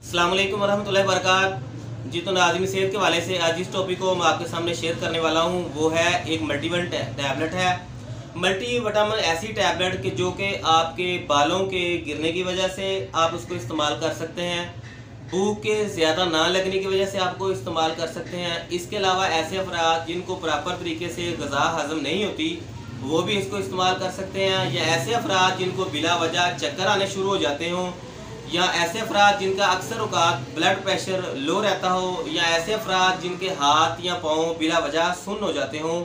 अस्सलाम वालेकुम वरहमतुल्लाहि वबरकातुहू। जी, तो नाज़रीन, सेहत के हवाले से आज जिस टॉपिक को मैं आपके सामने शेयर करने वाला हूँ वो है एक मल्टीविटामिन टैबलेट है। मल्टीविटामिन ऐसी टैबलेट कि जो कि आपके बालों के गिरने की वजह से आप उसको इस्तेमाल कर सकते हैं, भूख के ज़्यादा ना लगने की वजह से आपको इस्तेमाल कर सकते हैं। इसके अलावा ऐसे अफराद जिनको प्रॉपर तरीके से ग़िज़ा हज़म नहीं होती वो भी इसको इस्तेमाल कर सकते हैं, या ऐसे अफराद जिनको बिला वजह चक्कर आने शुरू हो जाते हों, या ऐसे अफराद जिनका अक्सर औक़ात ब्लड प्रेशर लो रहता हो, या ऐसे अफराद जिनके हाथ या पाँव बिला वजह सुन्न हो जाते हों,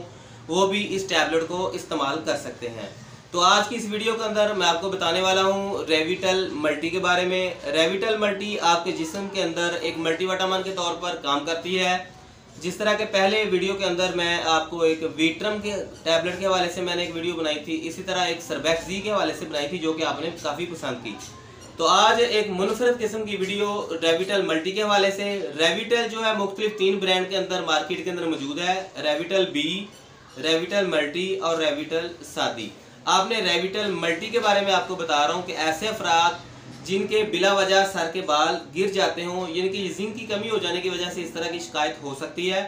वो भी इस टैबलेट को इस्तेमाल कर सकते हैं। तो आज की इस वीडियो के अंदर मैं आपको बताने वाला हूँ रेविटल मल्टी के बारे में। रेविटल मल्टी आपके जिस्म के अंदर एक मल्टीविटामिन के तौर पर काम करती है। जिस तरह के पहले वीडियो के अंदर मैं आपको एक वीट्रम के टैबलेट के हवाले से मैंने एक वीडियो बनाई थी, इसी तरह एक सर्बेक्सी के हवाले से बनाई थी जो कि आपने काफ़ी पसंद की। तो आज एक मुनफरद किस्म की वीडियो रेविटल मल्टी के हवाले से। रेविटल जो है मुख्तलिफ 3 ब्रांड के अंदर मार्केट के अंदर मौजूद है, रेविटल बी, रेविटल मल्टी और रेविटल सादी। आपने रेविटल मल्टी के बारे में आपको बता रहा हूँ कि ऐसे अफराद जिनके बिला वजह सर के बाल गिर जाते हों, यानी कि जिंक की कमी हो जाने की वजह से इस तरह की शिकायत हो सकती है।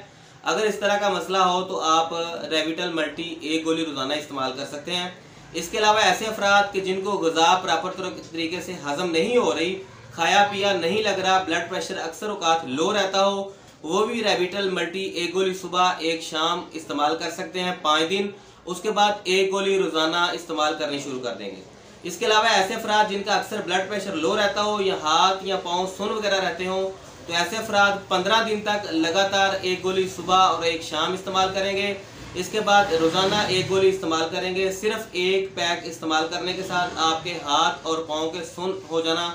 अगर इस तरह का मसला हो तो आप रेविटल मल्टी एक गोली रोज़ाना इस्तेमाल कर सकते हैं। इसके अलावा ऐसे अफराद के जिनको ग़िज़ा प्रॉपर तरीके से हज़म नहीं हो रही, खाया पिया नहीं लग रहा, ब्लड प्रेशर अक्सर औक़ात लो रहता हो, वो भी रेविटल मल्टी एक गोली सुबह एक शाम इस्तेमाल कर सकते हैं 5 दिन। उसके बाद एक गोली रोज़ाना इस्तेमाल करनी शुरू कर देंगे। इसके अलावा ऐसे अफराद जिनका अक्सर ब्लड प्रेशर लो रहता हो, या हाथ या पाँव सुन्न वगैरह रहते हों, तो ऐसे अफराद 15 दिन तक लगातार एक गोली सुबह और एक शाम इस्तेमाल करेंगे। इसके बाद रोज़ाना एक गोली इस्तेमाल करेंगे। सिर्फ एक पैक इस्तेमाल करने के साथ आपके हाथ और पाँव के सुन्न हो जाना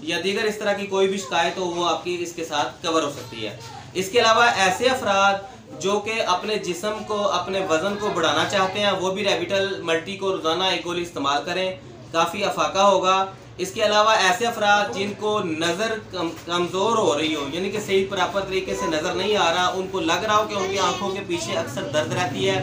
या दीगर इस तरह की कोई भी शिकायत हो वो आपकी इसके साथ कवर हो सकती है। इसके अलावा ऐसे अफराद जो कि अपने जिस्म को, अपने वज़न को बढ़ाना चाहते हैं, वो भी रेविटल मल्टी को रोज़ाना एक गोली इस्तेमाल करें, काफ़ी अफाका होगा। इसके अलावा ऐसे अफराद जिनको नज़र कमज़ोर हो रही हो, यानी कि सही प्रॉपर तरीके से नज़र नहीं आ रहा, उनको लग रहा हो कि उनकी आंखों के पीछे अक्सर दर्द रहती है,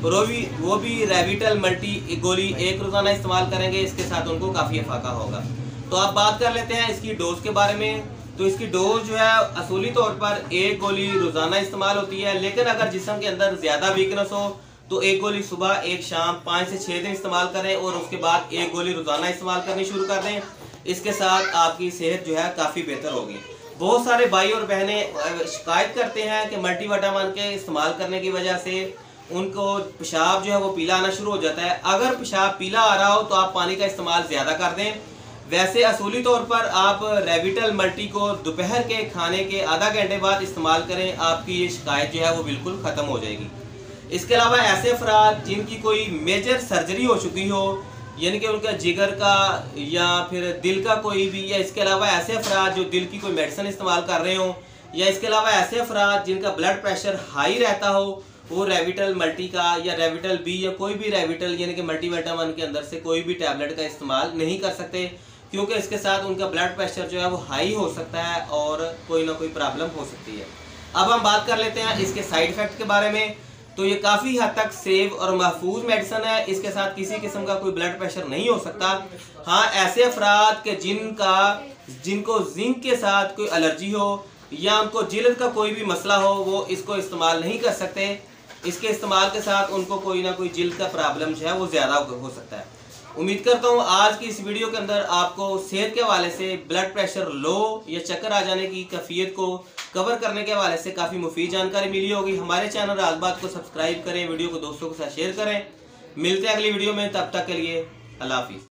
वो भी रेविटल मल्टी गोली एक रोज़ाना इस्तेमाल करेंगे, इसके साथ उनको काफ़ी अफाका होगा। तो आप बात कर लेते हैं इसकी डोज के बारे में। तो इसकी डोज जो है असूली तौर पर एक गोली रोज़ाना इस्तेमाल होती है, लेकिन अगर जिस्म के अंदर ज़्यादा वीकनेस हो तो एक गोली सुबह एक शाम 5 से 6 दिन इस्तेमाल करें और उसके बाद एक गोली रोज़ाना इस्तेमाल करनी शुरू कर दें। इसके साथ आपकी सेहत जो है काफ़ी बेहतर होगी। बहुत सारे भाई और बहनें शिकायत करते हैं कि मल्टीविटामिन के इस्तेमाल करने की वजह से उनको पेशाब जो है वो पीला आना शुरू हो जाता है। अगर पेशाब पीला आ रहा हो तो आप पानी का इस्तेमाल ज़्यादा कर दें। वैसे असूली तौर पर आप रेविटल मल्टी को दोपहर के खाने के आधा घंटे बाद इस्तेमाल करें, आपकी ये शिकायत जो है वो बिल्कुल ख़त्म हो जाएगी। इसके अलावा ऐसे अफराद जिनकी कोई मेजर सर्जरी हो चुकी हो, यानी कि उनका जिगर का या फिर दिल का कोई भी, या इसके अलावा ऐसे अफराद जो दिल की कोई मेडिसिन इस्तेमाल कर रहे हो, या इसके अलावा ऐसे अफराद जिनका ब्लड प्रेशर हाई रहता हो, वो रेविटल मल्टी का या रेविटल बी या कोई भी रेविटल यानी कि मल्टीविटामिन के अंदर से कोई भी टैबलेट का इस्तेमाल नहीं कर सकते, क्योंकि इसके साथ उनका ब्लड प्रेशर जो है वो हाई हो सकता है और कोई ना कोई प्रॉब्लम हो सकती है। अब हम बात कर लेते हैं इसके साइड इफ़ेक्ट के बारे में। तो ये काफ़ी हद तक सेफ और महफूज मेडिसिन है, इसके साथ किसी किस्म का कोई ब्लड प्रेशर नहीं हो सकता। हाँ, ऐसे अफराद के जिनको जिंक के साथ कोई एलर्जी हो या उनको जिल्द का कोई भी मसला हो, वो इसको इस्तेमाल नहीं कर सकते। इसके इस्तेमाल के साथ उनको कोई ना कोई जिल्द का प्रॉब्लम जो है वो ज़्यादा हो सकता है। उम्मीद करता हूँ आज की इस वीडियो के अंदर आपको सेहत के हवाले से ब्लड प्रेशर लो या चक्कर आ जाने की कैफियत को कवर करने के हवाले से काफ़ी मुफीद जानकारी मिली होगी। हमारे चैनल राज़बात को सब्सक्राइब करें, वीडियो को दोस्तों के साथ शेयर करें। मिलते हैं अगली वीडियो में, तब तक के लिए अल्लाह हाफिज़।